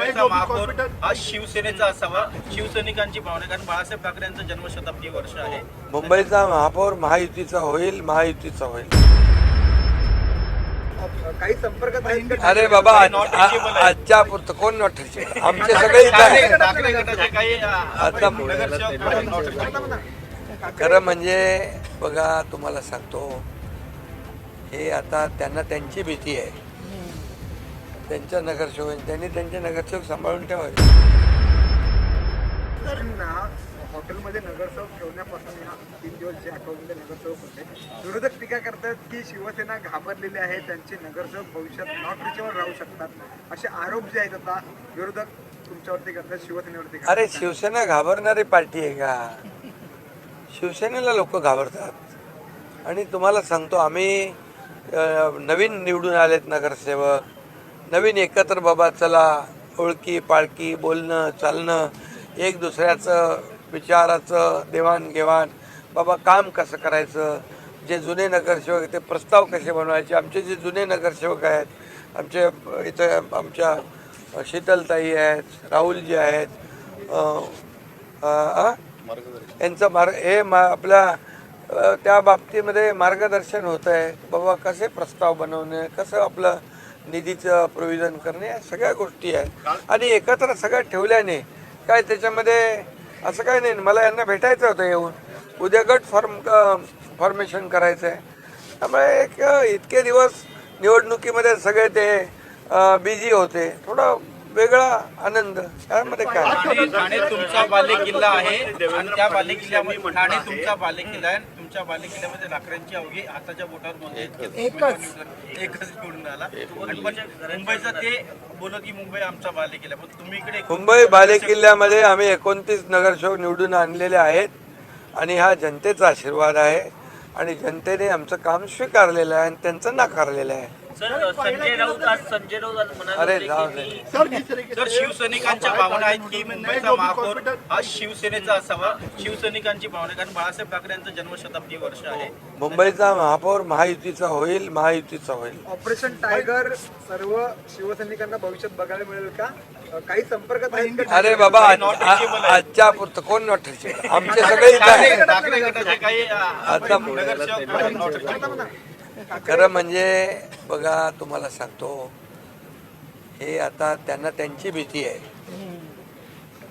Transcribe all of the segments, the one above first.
महापौर आज शिवसेनेचा असावा, शिवसैनिकांची भावना, कारण बाळासाहेब ठाकरे यांचं जन्मशताब्दी वर्ष आहे. मुंबईचा महापौर महायुतीचा होईल, महायुतीचा होईल. काही संपर्कात आहेत का? अरे बाबा, आजच्या पुरतं कोण नॉट टचेबल? आमचे सगळे इथं आहे. ठाकरे गटाचे काही आता खरं म्हणजे बघा, तुम्हाला सांगतो, हे आता त्यांना त्यांची भीती आहे. त्यांच्या नगरसेवक, त्यांनी त्यांचे नगरसेवक सांभाळून ठेवावे. हॉटेलमध्ये नगरसेवक ठेवण्यापासून 3 दिवस जे आठवड्यामध्ये नगरसेवक होते, विरोधक टीका करतात की शिवसेना घाबरलेली आहे, त्यांचे नगरसेवक भविष्यात नॉट रिचेबल राहू शकतात, असे आरोप जे आहेत आता विरोधक तुमच्यावरती करतात, शिवसेनेवरती करतात. अरे, शिवसेना घाबरणारी पार्टी आहे का? शिवसेनेला लोक घाबरतात. आणि तुम्हाला सांगतो, आम्ही नवीन निवडून आलेत नगरसेवक, नवीन एकत्र बाबा चला, ओळखी पाळखी, बोलणं चालणं, एक दुसऱ्याचं विचाराचं देवाणघेवाण, बाबा काम कसं करायचं, जे जुने नगरसेवक ते प्रस्ताव कसे बनवायचे. आमचे जे जुने नगरसेवक आहेत, आमचे इथं आमच्या शीतलताई आहेत, राहुलजी आहेत, यांचं आपल्या त्या बाबतीमध्ये मार्गदर्शन होतं आहे. बाबा कसे प्रस्ताव बनवणे, कसं आपलं निधीचं प्रोव्हिजन करणे, या सगळ्या गोष्टी आहेत. आणि एकत्र सगळ्या ठेवल्याने काय त्याच्यामध्ये असं काही नाही. मला यांना भेटायचं होतं येऊन, उद्या गट फॉर्मेशन करायचं आहे. त्यामुळे इतके दिवस निवडणुकीमध्ये सगळे ते बिझी होते, थोडा वेगळा आनंद त्यामध्ये काय. ठाणे तुमचा बालेकिल्ला आहे आणि त्या बालेकिल्ल्यामध्ये ठाणे तुमचा बालेकिल्ला आहे. तुमच्या बालेकिल्ल्यामध्ये ठाकरेंची अवघी हाताच्या बोटावर म्हणजे एकच निवडून आला. पण मुंबईचा ते बोलत की मुंबई आमचा बालेकिल्ला, पण तुम्ही इकडे मुंबई बालेकिल्ल्यामध्ये आम्ही 29 नगरसेवक निवडून आणलेले आहेत आणि हा जनतेचा आशीर्वाद आहे. आणि जनतेने आमचं काम स्वीकारलेलं आहे आणि त्यांचं नाकारलेलं आहे. संजय राऊत अरे जाऊ दे. तर शिवसैनिकांच्या भावना आहेत की मुंबईचा महापौर आज शिवसेनेचा असावा, शिवसैनिकांची भावना, कारण बाळासाहेब ठाकरे यांचं जन्मशताब्दी वर्ष आहे. मुंबईचा महापौर महायुतीचा होईल, महायुतीचा होईल. ऑपरेशन टायगर सर्व शिवसैनिकांना भविष्यात बघायला मिळेल का? काही संपर्कात आहेत का? अरे बाबा, आजच्या पुरतं कोण नॉट टचेबल? आमचे सगळे इथं आहे. ठाकरे गटाचे काही आता खरं म्हणजे बघा, तुम्हाला सांगतो, हे आता त्यांना त्यांची भीती आहे.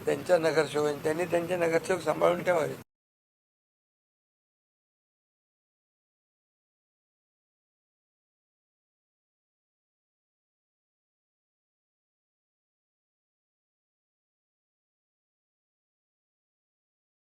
त्यांच्या नगरसेवक, त्यांनी त्यांचे नगरसेवक सांभाळून ठेवावे.